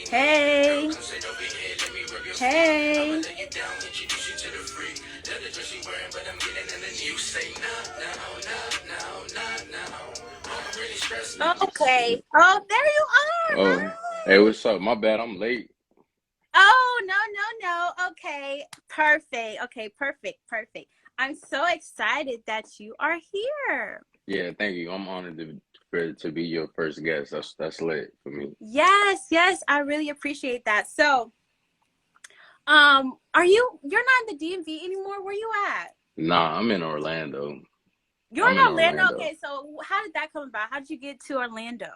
Hey. Hey. Okay. Oh, there you are, Oh, hey, girl. what's up? My bad, I'm late. Oh, no, no, no. Okay. Perfect. Okay, perfect. Perfect. I'm so excited that you are here. Yeah, thank you. I'm honored to be your first guest. That's lit for me. Yes, yes, I really appreciate that. So, you're not in the DMV anymore? Where you at? Nah, I'm in Orlando. You're I'm in in Orlando. Orlando. Okay, so how did that come about? How did you get to Orlando?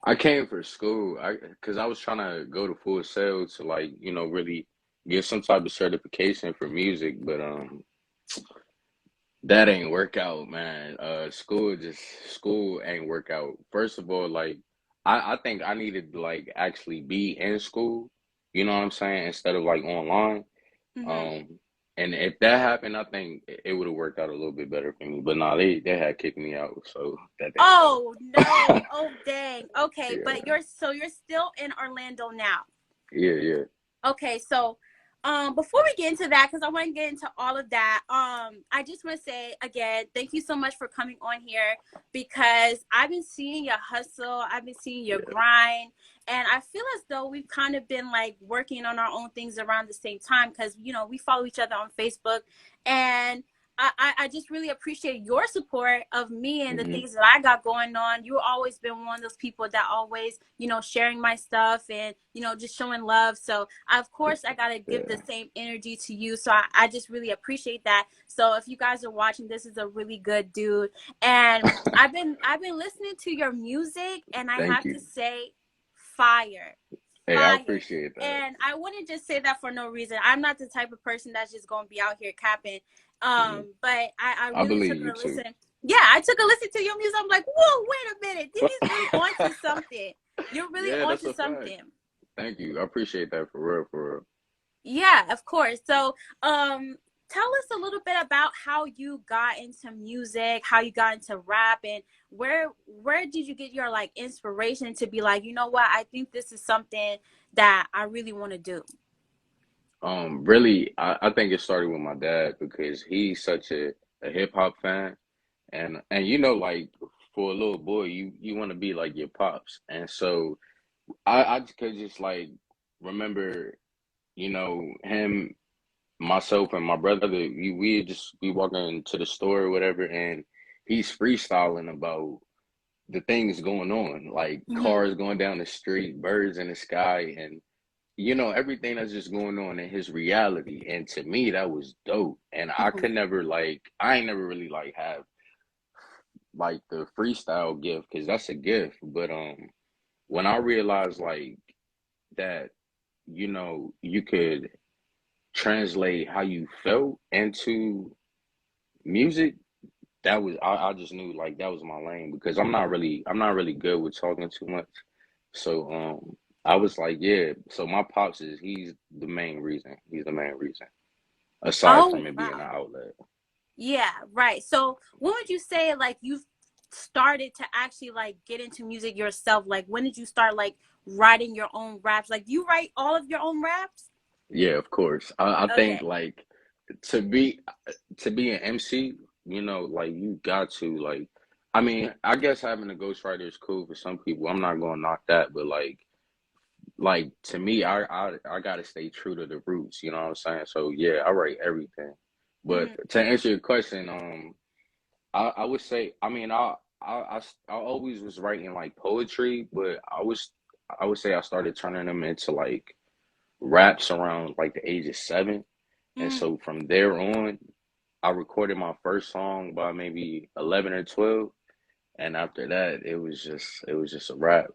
I came for school. Cause I was trying to go to Full Sail to like, really get some type of certification for music, but that ain't work out, man. School ain't work out. First of all, like I think I needed to like actually be in school, you know what I'm saying, instead of like online. Mm-hmm. Um, and if that happened, I think it would have worked out a little bit better for me. But no, they had kicked me out, so that didn't Oh go. no. Oh dang. Okay, but Yeah, you're still in Orlando now. yeah, yeah, Okay, so before we get into that, because I want to get into all of that, I just want to say again, thank you so much for coming on here because I've been seeing your hustle, I've been seeing your yeah, grind, and I feel as though we've kind of been like working on our own things around the same time because we follow each other on Facebook, and I just really appreciate your support of me and the hmm, things that I got going on. You've always been one of those people that always, sharing my stuff and, just showing love. So, of course, I got to give the yeah. same energy to you. So, I just really appreciate that. So, if you guys are watching, this is a really good dude. And I've been listening to your music and I Thank have to you. say, fire. Hey, I Fire. appreciate that. And I wouldn't just say that for no reason. I'm not the type of person that's just gonna be out here capping. Hmm. But I I really believe took you a too. listen. Yeah, I took a listen to your music. I'm like, whoa, wait a minute. This is really onto something. You're really Yeah, that's onto a fact. something. Thank you. I appreciate that for real, for real. Yeah, of course. So, tell us a little bit about how you got into music, how you got into rap, and where did you get your like inspiration to be like, you know what, I think this is something that I really want to do. Really, I think it started with my dad because he's such a hip hop fan, and like for a little boy, you want to be like your pops, and so I just could just like remember, him, myself, and my brother. We walking to the store or whatever, and he's freestyling about the things going on, like Hmm. cars going down the street, birds in the sky, and everything that's just going on in his reality. And to me, that was dope. And I Hmm. could never like, I ain't never really like have like the freestyle gift because that's a gift. But when I realized like that, you could translate how you felt into music, I just knew like that was my lane because I'm not really good with talking too much. So I was like, yeah. So my pops he's the main reason. He's the main reason. Aside Oh from it being an wow. outlet. Yeah, right. So when would you say like you started to actually like get into music yourself? Like when did you start like writing your own raps? Like do you write all of your own raps? Yeah, of course. I think Okay. like to be to be an MC, like you got to like I mean, I guess having a ghostwriter is cool for some people. I'm not gonna knock that, but like to me, I gotta stay true to the roots, you know what I'm saying? So yeah, I write everything. But Hmm. to answer your question, I would say, I mean, I always was writing like poetry, but I would say I started turning them into like raps around like the age of 7. And Hmm. so from there on, I recorded my first song by maybe 11 or 12. And after that, it was just a rap.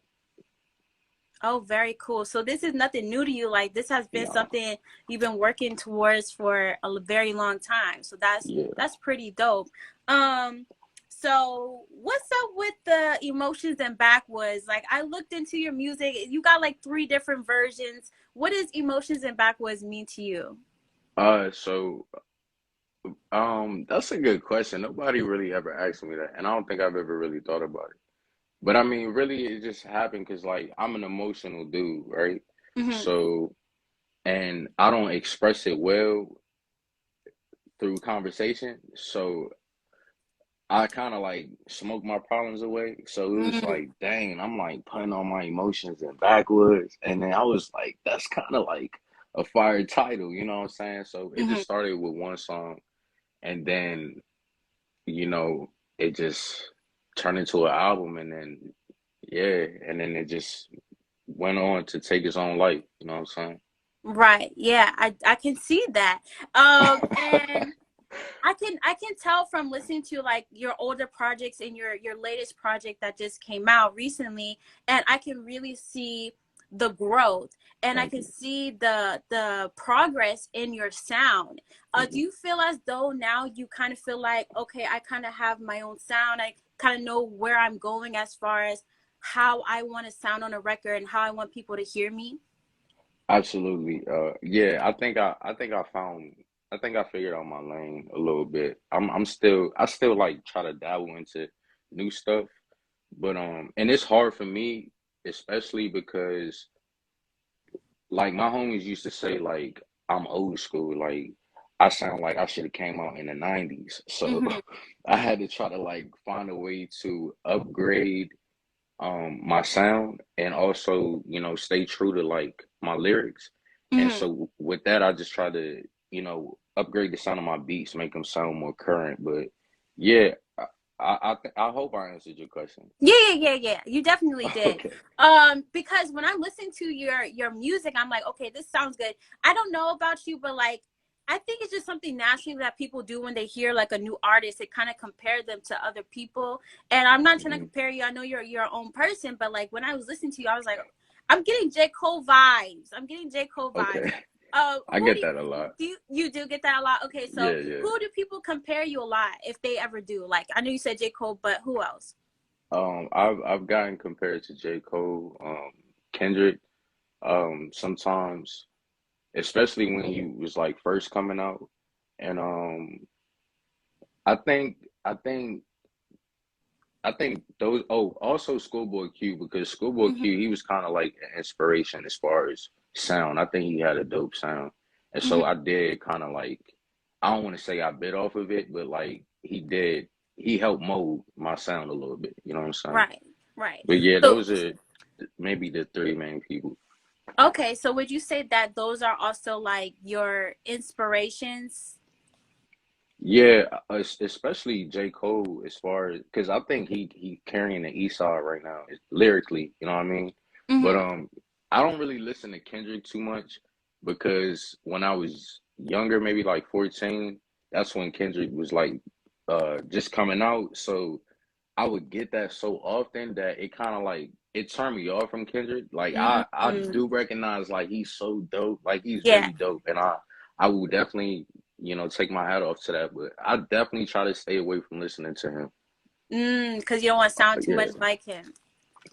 Oh, very cool. So this is nothing new to you. Like this has been No, something you've been working towards for a very long time. So that's yeah. that's pretty dope. Um, so what's up with the emotions and backwoods? Like I looked into your music. You got like three different versions. What does emotions and backwoods mean to you? So That's a good question. Nobody really ever asked me that, and I don't think I've ever really thought about it. But I mean, really, it just happened because like I'm an emotional dude, right? Hmm. So, and I don't express it well through conversation. So I kind of like smoke my problems away. So it was Mm-hmm. like, dang, I'm like putting all my emotions in Backwoods. And then I was like, that's kind of like a fire title, you know what I'm saying? So it Hmm. just started with one song. And then, you know, it just turned into an album. And then, yeah, and then it just went on to take its own life, you know what I'm saying? Right. Yeah, I can see that. And I can tell from listening to like your older projects and your latest project that just came out recently, and I can really see the growth, and I Thank can you. see the progress in your sound. Do Mhm. you feel as though now you kind of feel like, okay, I kind of have my own sound. I kind of know where I'm going as far as how I want to sound on a record and how I want people to hear me? Absolutely. Yeah, I think I figured out my lane a little bit. I still like try to dabble into new stuff, but and it's hard for me, especially because like my homies used to say like I'm old school, like I sound like I should have came out in the 90s. So Mm-hmm. I had to try to like find a way to upgrade my sound and also stay true to like my lyrics. And Mm-hmm. so with that I just try to upgrade the sound of my beats, make them sound more current. But yeah, I hope I answered your question. Yeah, yeah, yeah, yeah. You definitely did. Okay. Because when I'm listening to your music, I'm like, okay, this sounds good. I don't know about you, but like, I think it's just something naturally that people do when they hear like a new artist. They kind of compare them to other people. And I'm not trying to Hmm. compare you. I know you're your own person, but like when I was listening to you, I was like, I'm getting J. Cole vibes. I'm getting J. Cole vibes. Okay. I Who get that a lot. do you do get that a lot? Okay, so Yeah, yeah. who do people compare you a lot if they ever do? Like, I know you said J. Cole, but who else? I've gotten compared to J. Cole, Kendrick, sometimes, especially when he was like first coming out. And I think I think I think those. Oh, also Schoolboy Q, because Schoolboy Mm-hmm. Q, he was kind of like an inspiration as far as sound. I think he had a dope sound, and so Mm-hmm. I did kind of like. I don't want to say I bit off of it, but like he did. He helped mold my sound a little bit. You know what I'm saying? Right, right. But yeah, So, those are maybe the three main people. okay, so would you say that those are also like your inspirations? Yeah, especially J. Cole, as far as because I think he carrying the East Side right now lyrically. You know what I mean? But Mm-hmm. I don't really listen to Kendrick too much because when I was younger, maybe like 14, that's when Kendrick was like just coming out. So I would get that so often that it kind of like it turned me off from Kendrick. Like I Mm-hmm. do recognize like he's so dope, like he's Yeah. really dope, and I will definitely take my hat off to that. But I definitely try to stay away from listening to him. Because you don't want to sound too much Yeah, like him.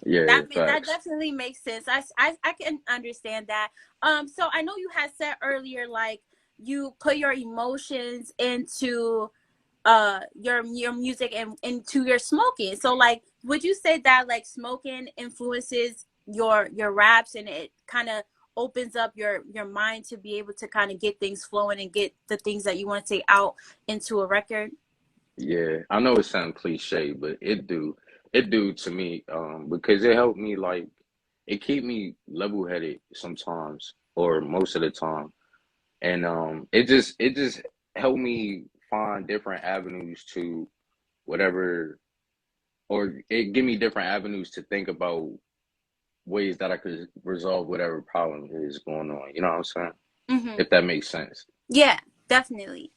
yeah, That facts. definitely makes sense. I can understand that. So I know you had said earlier, like you put your emotions into your music and into your smoking. So like, would you say that like smoking influences your raps, and it kind of opens up your mind to be able to kind of get things flowing and get the things that you want to take out into a record? Yeah, I know it sounds cliche, but it do to me because it helped me like it keep me level headed sometimes or most of the time. And it just helped me find different avenues to whatever, or it give me different avenues to think about ways that I could resolve whatever problem is going on. You know what I'm saying? Mm-hmm. If that makes sense. Yeah, definitely.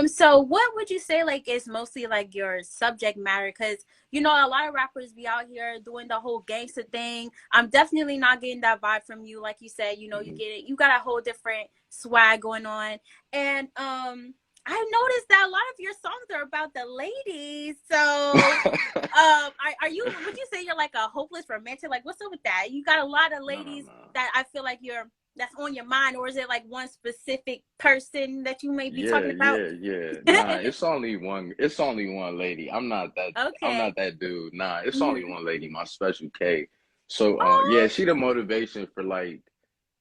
So what would you say like is mostly like your subject matter? Because you know a lot of rappers be out here doing the whole gangster thing. I'm definitely not getting that vibe from you. Like you said, you know, you Mhm. get it. You got a whole different swag going on, and I noticed that a lot of your songs are about the ladies. So, are are you? Would you say you're like a hopeless romantic? Like, what's up with that? You got a lot of No, no, ladies no. that I feel like you're that's on your mind, or is it like one specific person that you may be Yeah, talking about? yeah, yeah. Nah, it's only one. It's only one lady. I'm not that. I'm Okay. not that dude. Nah, it's only Hmm. one lady. My special K. So, yeah, Oh. she the motivation for like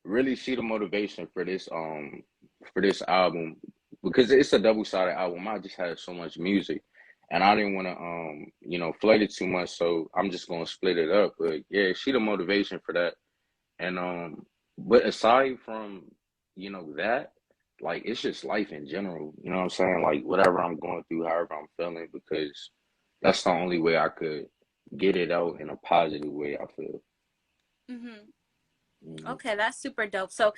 really. She the motivation for this album because it's a double-sided album. I just had so much music, and I didn't want to flood it too much. So I'm just gonna split it up. But yeah, she the motivation for that. And but aside from, that, like it's just life in general, you know what I'm saying? Like whatever I'm going through, however I'm feeling, because that's the only way I could get it out in a positive way, I feel. Hmm. Hmm. Okay, that's super dope. So,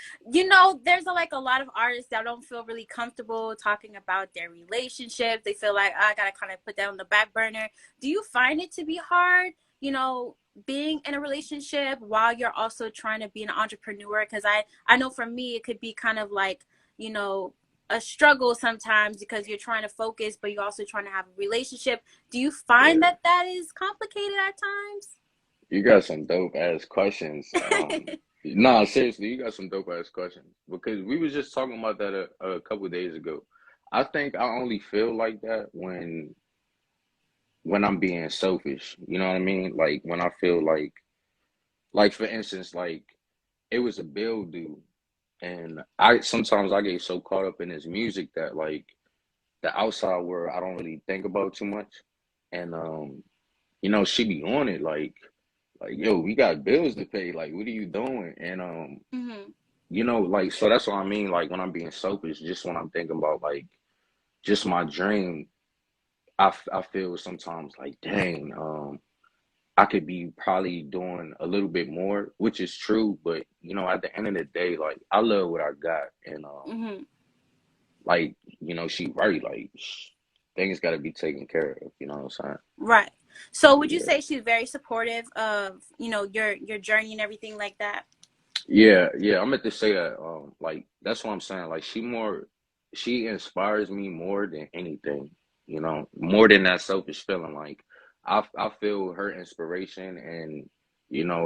there's like a lot of artists that don't feel really comfortable talking about their relationship. They feel like, "Oh, I gotta kind of put that on the back burner." Do you find it to be hard, being in a relationship while you're also trying to be an entrepreneur? Because I know for me, it could be kind of like, you know, a struggle sometimes because you're trying to focus, but you're also trying to have a relationship. Do you find Yeah. that that is complicated at You got some dope ass questions. times? Nah, seriously, you got some dope ass questions because we was just talking about that a couple of days ago. I think I only feel like that when I'm being selfish. You know what I mean? Like when I feel like for instance, like it was a bill due, and I sometimes I get so caught up in this music that like the outside world I don't really think about too much, and she be on it like yo, we got bills to pay. Like, what are you doing? And Hmm. like so that's what I mean. Like when I'm being selfish, just when I'm thinking about like just my dream, I feel sometimes like dang, I could be probably doing a little bit more, which is true, but at the end of the day, like I love what I got, and Hmm. like she right, like things got to be taken care of. You know what I'm saying? Right. So would you Yeah, say she's very supportive of, your journey and everything like that? yeah, yeah. I meant to say that. Like that's what I'm saying. Like she inspires me more than anything. More than that selfish feeling. Like I feel her inspiration and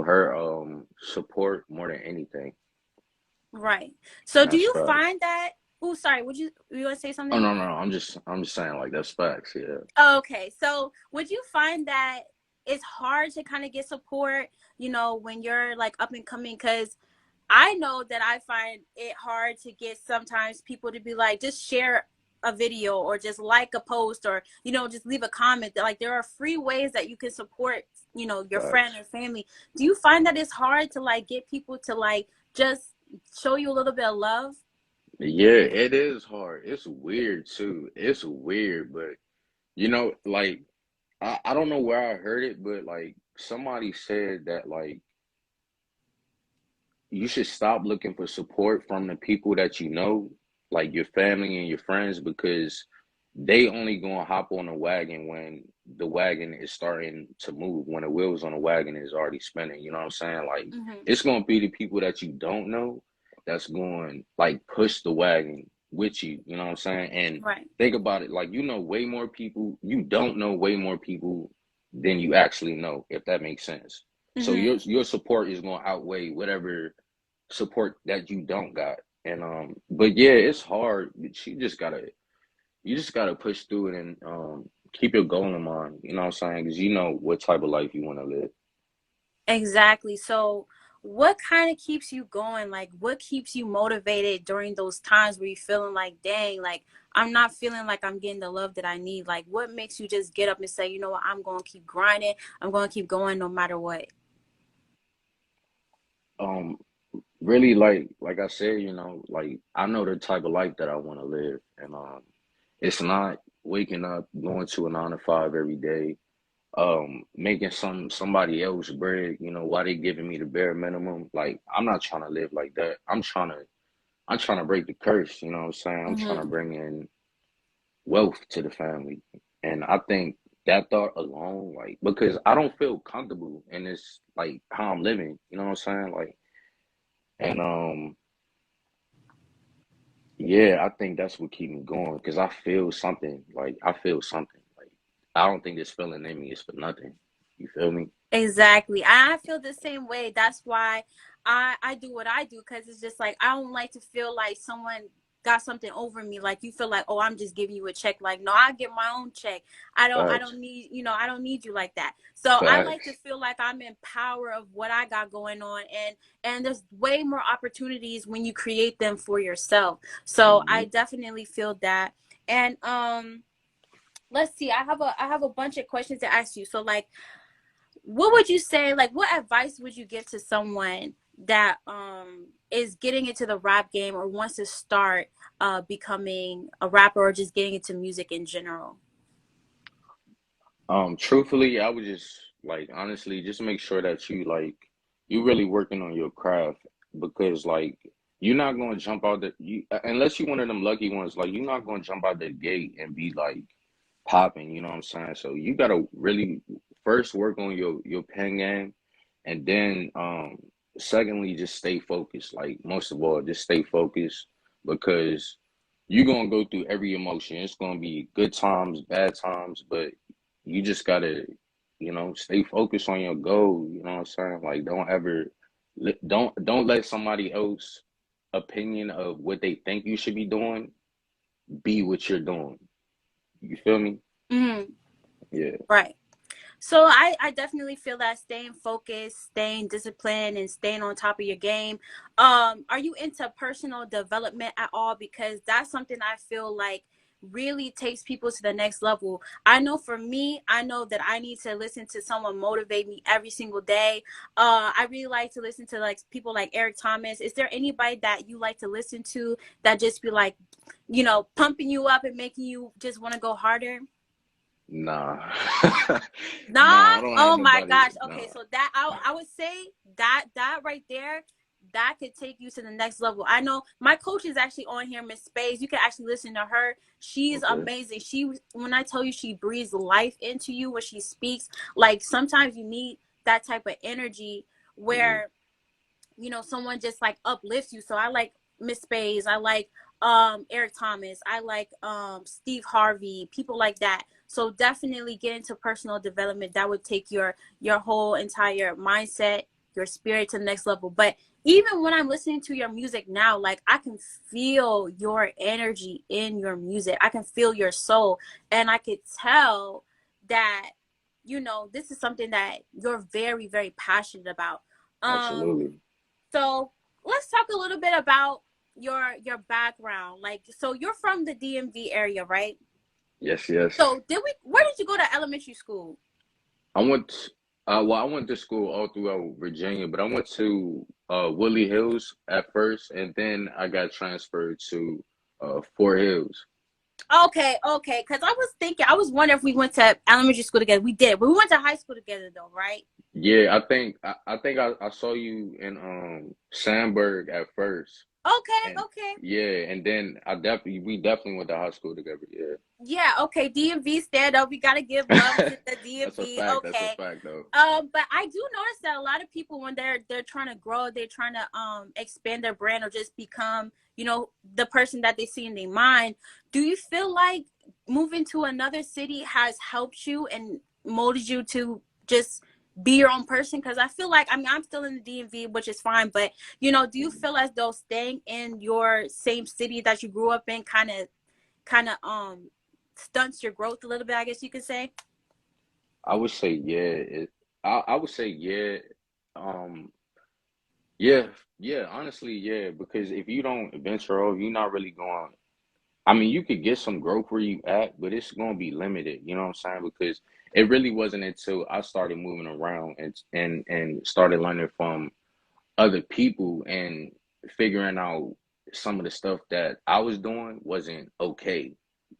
her support more than anything. Right. So do That's you facts. find that Oh, sorry, you want to say Oh something? no, no, no. I'm just saying like that's facts. Yeah. Okay. So would you find that it's hard to kind of get support, when you're like up and coming? Because I know that I find it hard to get sometimes people to be like, just share a video or just like a post or, just leave a comment. Like there are free ways that you can support, your friend Facts. or family. Do you find that it's hard to like get people to like just show you a little bit of love? Yeah, it is hard. It's weird too. It's weird, but like I don't know where I heard it, but like somebody said that like you should stop looking for support from the people that like your family and your friends, because they only gonna hop on the wagon when the wagon is starting to move, when the wheels on the wagon is already spinning. You know what I'm saying? Like Hmm. it's gonna be the people that you don't know that's going like push the wagon with you. You know what I'm saying? And Right. think about it, like way more people, you don't know way more people than you actually know, if that makes sense. So Hmm. your support is gonna outweigh whatever support that you don't got. And but yeah, it's hard. You just gotta push through it and keep your goal in mind. You know what I'm saying? Because you know what type of life you want to live. Exactly. So, what kind of keeps you going? Like, what keeps you motivated during those times where you're feeling like, dang, like, I'm not feeling like I'm getting the love that I need? Like, what makes you just get up and say, you know what, I'm going to keep grinding. I'm going to keep going no matter what? Um, Really, like I said, like I know the type of life that I want to live, and it's not waking up, going to a 9 to 5 every day, making somebody else bread. Why they giving me the bare minimum? Like I'm not trying to live like that. I'm trying to break the curse. You know what I'm saying? I'm trying to Hmm. bring in wealth to the family. And I think that thought alone, like, because I don't feel comfortable in this, like, how I'm living. You know what I'm saying? Like, and yeah, I think that's what keep me going because I feel something. Like, I feel something. Like, I don't think this feeling in me is for nothing. You feel me? Exactly. I feel the same way. That's why I do what I do, because it's just like I don't like to feel like someone got something over me. Like you feel like, oh, I'm just giving you a check. Like, no, I get my own check. I Facts. don't need, I don't need you like that. So I like to Facts. feel like I'm in power of what I got going on, and there's way more opportunities when you create them for yourself. So I Hmm. definitely feel that. And let's see. I have a bunch of questions to ask you. So like, what would you say, like what advice would you give to someone that is getting into the rap game or wants to start becoming a rapper or just getting into music in general? Truthfully, I would just like honestly just make sure that you really working on your craft because like you're not gonna jump out you unless you one of them lucky ones, like you're not gonna jump out the gate and be like popping, you know what I'm saying? So you gotta really first work on your pen game and then secondly just stay focused. Like most of all, just stay focused because you're gonna go through every emotion. It's gonna be good times, bad times, but you just gotta, stay focused on your goal. You know what I'm saying? Like don't ever don't let somebody else opinion of what they think you should be doing be what you're doing. You feel me? Mm, Yeah, right. So I definitely feel that staying focused, staying disciplined, and staying on top of your game. Are you into personal development at all? Because that's something I feel like really takes people to the next level. I know for me, I know that I need to listen to someone motivate me every single day. I really like to listen to like people like Eric Thomas. Is there anybody that you like to listen to that just be like, pumping you up and making you just want to go harder? nah, Nah. nah. I don't have Oh my nobody. gosh. Okay, Nah. so that I would say that right there, that could take you to the next level. I know my coach is actually on here, Miss Space. You can actually listen to her. She's Okay. amazing. When I tell you, she breathes life into you when she speaks. Like sometimes you need that type of energy Hmm. where someone just like uplifts you. So I like Miss Space. I like Eric Thomas. I like Steve Harvey, people like that. So definitely get into personal development. That would take your whole entire mindset, your spirit to the next level. But even when I'm listening to your music now, like I can feel your energy in your music. I can feel your soul, and I could tell that this is something that you're very very passionate about. um Absolutely. so let's talk a little bit about your background. Like, so you're from the DMV area, right? Yes, yes. So where did you go to elementary school? I went, I went to school all throughout Virginia, but I went to Woodley Hills at first, and then I got transferred to Fort Hills. Okay, okay. Because I was wondering if we went to elementary school together. We did, but we went to high school together, though, right? Yeah, I saw you in Sandburg at first, Okay, and okay. yeah, and then we definitely went to high school together. Yeah, Yeah, okay. DMV, stand up. We gotta give love to the that's a DMV. fact. That's a Okay. fact, though. But I do notice that a lot of people, when they're trying to grow, they're trying to expand their brand or just become, the person that they see in their mind. Do you feel like moving to another city has helped you and molded you to just be your own person? Because I feel like, I mean, I'm still in the DMV, which is fine, but do you Mhm. feel as though staying in your same city that you grew up in kind of stunts your growth a little bit, I guess you could say? I would say yeah. I would say yeah. Um, yeah, yeah. Honestly, yeah. Because if you don't venture off, you're not really going. I mean, you could get some growth where you at, but it's gonna be limited. You know what I'm saying? Because it really wasn't until I started moving around and started learning from other people and figuring out some of the stuff that I was doing wasn't okay.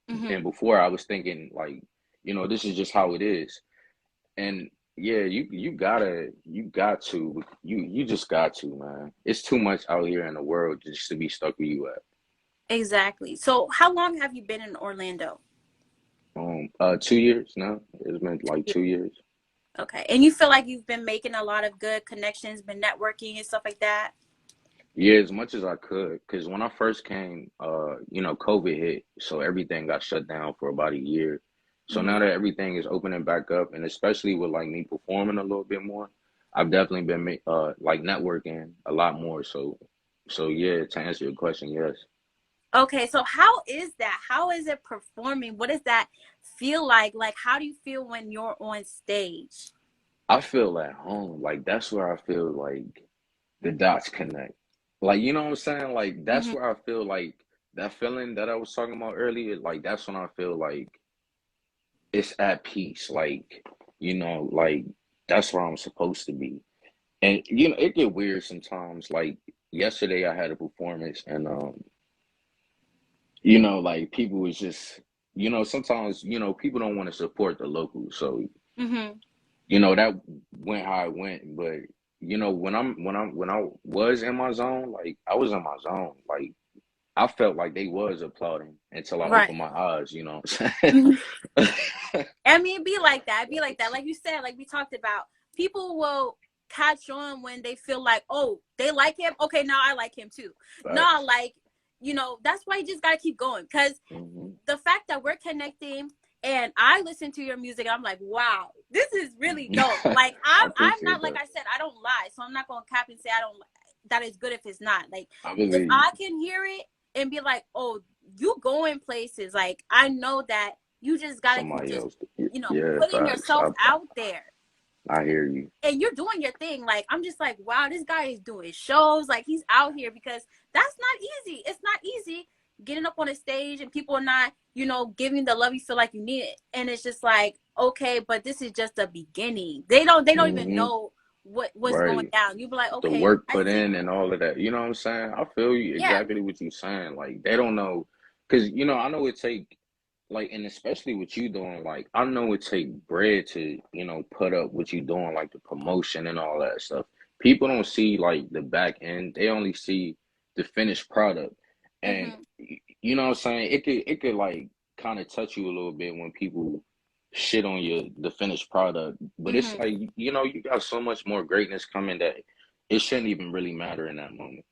Mm-hmm. And before I was thinking like, this is just how it is. And yeah, you just got to, man. It's too much out here in the world just to be stuck where you at. Exactly. So, how long have you been in Orlando? 2 years now. It's been like Yeah. 2 years. Okay. And you feel like you've been making a lot of good connections, been networking and stuff like that? Yeah, as much as I could, because when I first came, COVID hit, so everything got shut down for about a year. So now that everything is opening back up, and especially with like me performing a little bit more, I've definitely been like networking a lot more. So yeah, to answer your question, yes. Okay, so how is that? How is it performing? What does that feel like? Like, how do you feel when you're on stage? I feel at home. Like that's where I feel like the dots connect. Like you know what I'm saying? Like that's Hmm. where I feel like that feeling that I was talking about earlier. Like that's when I feel like it's at peace. Like like that's where I'm supposed to be. And it get weird sometimes. Like yesterday, I had a performance, and like people was just, sometimes people don't want to support the locals, so Hmm. that went how it went. But when I was in my zone, like I was in my zone, like I felt like they was applauding until I Right. opened my eyes. You know what I'm Mhm. saying? I mean, it'd be like that. It'd be like that. Like you said, like we talked about, people will catch on when they feel like, oh, they like him. Okay, now I like him too. No, Facts. like, that's why you just gotta keep going. Because Hmm. the fact that we're connecting and I listen to your music, I'm like, wow, this is really dope. Like I I'm appreciate not, like that. I said, I don't lie. So I'm not gonna cap and say I don't, that is good if it's not. Like I if believe I can hear it and be like, oh, you going places, like I know that you just gotta keep somebody just, else. Yeah, putting facts. yourself out there. I hear you. And you're doing your thing. Like I'm just like, wow, this guy is doing shows. Like he's out here, because that's not easy. It's not easy getting up on a stage and people are not, giving the love you feel like you need it. And it's just like, okay, but this is just the beginning. They don't even Hmm. know what's going Right. down. You be like, The okay, work I put see. in and all of that. You know what I'm saying? I feel you Yeah. exactly what you're saying. Like they don't know, because I know it take like, and especially what you doing. Like I know it take bread to put up what you doing, like the promotion and all that stuff. People don't see like the back end. They only see the finished product, and Hmm. you know what I'm saying. It could like kind of touch you a little bit when people shit on the finished product, but it's Hmm. like you got so much more greatness coming that it shouldn't even really matter in that moment.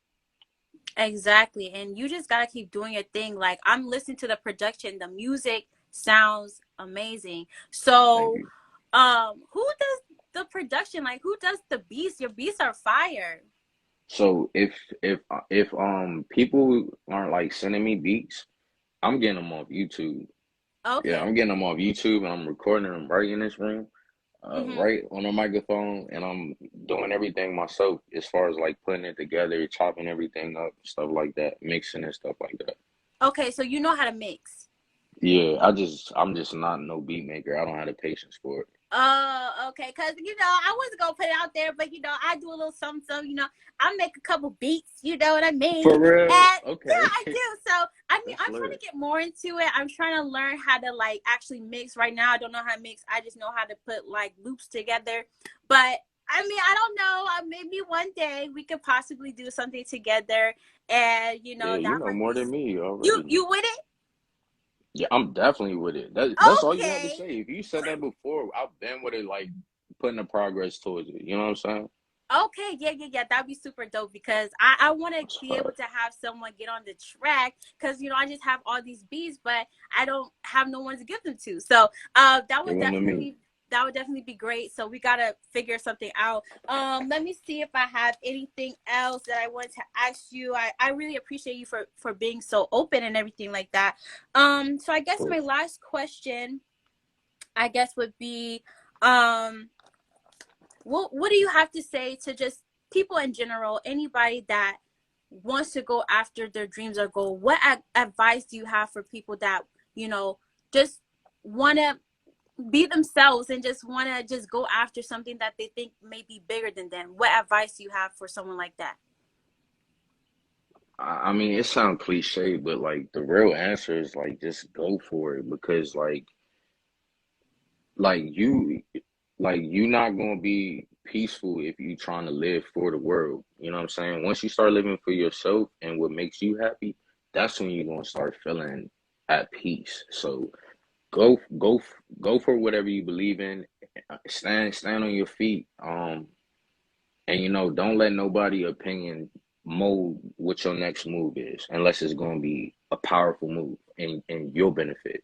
Exactly. And you just gotta keep doing your thing. Like I'm listening to the production. The music sounds amazing. Thank So you. who does the production? Like who does the beats? Your beats are fire. So if people aren't like sending me beats, I'm getting them off YouTube. Yeah, Okay. I'm getting them off YouTube, and I'm recording them right in this room, Mm-hmm. right on a microphone, and I'm doing everything myself as far as like putting it together, chopping everything up, stuff like that, mixing and stuff like that. Okay, so you know how to mix. Yeah, I'm just not no beat maker. I don't have the patience for it. Okay, cause I wasn't gonna put it out there, but I do a little something, so I make a couple beats. You know what I mean? For real? And yeah, Okay. I do. So I mean, That's I'm trying to lit. get more into it. I'm trying to learn how to like actually mix. Right now, I don't know how to mix. I just know how to put like loops together. But I mean, I don't know. Maybe one day we could possibly do something together, and Yeah, you that know might more be. than me You already. you with it? Yeah, I'm definitely with it. That's all you had to Okay. say. If you said that before, I've been with it, like putting the progress towards it. You know what I'm saying? Okay, yeah, yeah, yeah. That'd be super dope, because I want to That's a be able fact. to have someone get on the track, because I just have all these beats, but I don't have no one to give them to. So that Give would them to me. definitely be great. So we gotta figure something out. Let me see if I have anything else that I wanted to ask you. I really appreciate you for being so open and everything like that. So I Of guess my course. last question, I guess, would be um what do you have to say to just people in general, anybody that wants to go after their dreams or goal? What advice do you have for people that just want to be themselves and just want to just go after something that they think may be bigger than them? What advice do you have for someone like that? I mean, it sounds cliche, but like the real answer is like just go for it, because like you you're not gonna be peaceful if you trying to live for the world. You know what I'm saying? Once you start living for yourself and what makes you happy, that's when you're gonna start feeling at peace. So go for whatever you believe in. Stand on your feet. And don't let nobody opinion mold what your next move is, unless it's gonna be a powerful move and your benefit.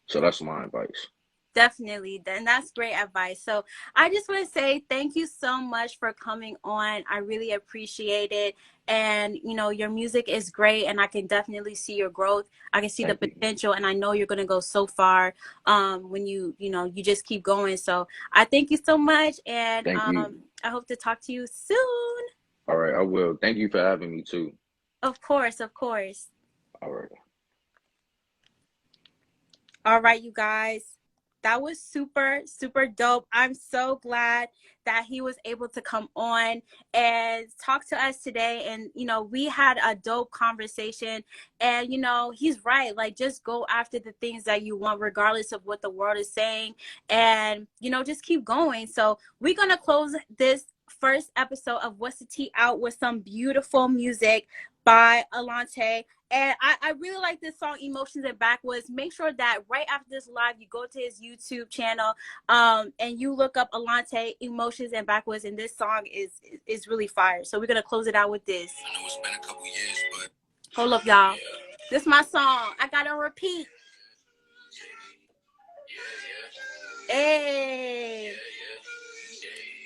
So that's my advice. Definitely. Then that's great advice. So I just want to say thank you so much for coming on. I really appreciate it. And your music is great and I can definitely see your growth. I can see the Thank you. potential and I know you're gonna go so far when you just keep going. So I thank you so much and Thank you. I hope to talk to you soon. All right, I will. Thank you for having me too. Of course, of course. All right. All right, you guys. That was super, super dope. I'm so glad that he was able to come on and talk to us today. And, we had a dope conversation. And, he's right. Like, just go after the things that you want, regardless of what the world is saying. And, just keep going. So, we're going to close this first episode of What's the Tea out with some beautiful music by Alante. And I really like this song, Emotions and Backwoods. Make sure that right after this live, you go to his YouTube channel and you look up Alante, Emotions and Backwoods. And this song is really fire. So we're going to close it out with this. I know it's been a couple years, but... Hold up, y'all. This is my song. I got to repeat. Hey.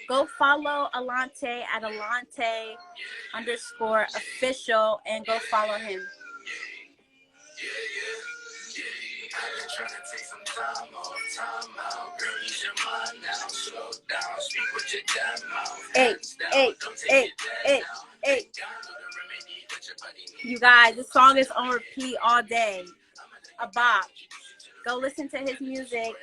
Go follow Alante at Alante_official and go follow him. I've been trying to take some time out. Girl, use your mind now. Slow down, speak with your damn mouth. Hey. You guys, this song is on repeat all day. A bop. Go listen to his music.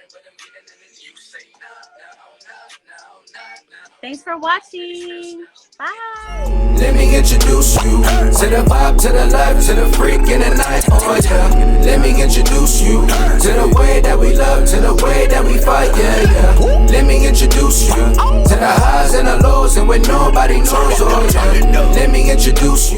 Thanks for watching. Bye. Let me introduce you to the vibe, to the life, to the freak in the night. Oh yeah. Let me introduce you to the way that we love, to the way that we fight. Yeah, yeah. Let me introduce you to the highs and the lows, and when nobody knows. Oh yeah. Let me introduce you.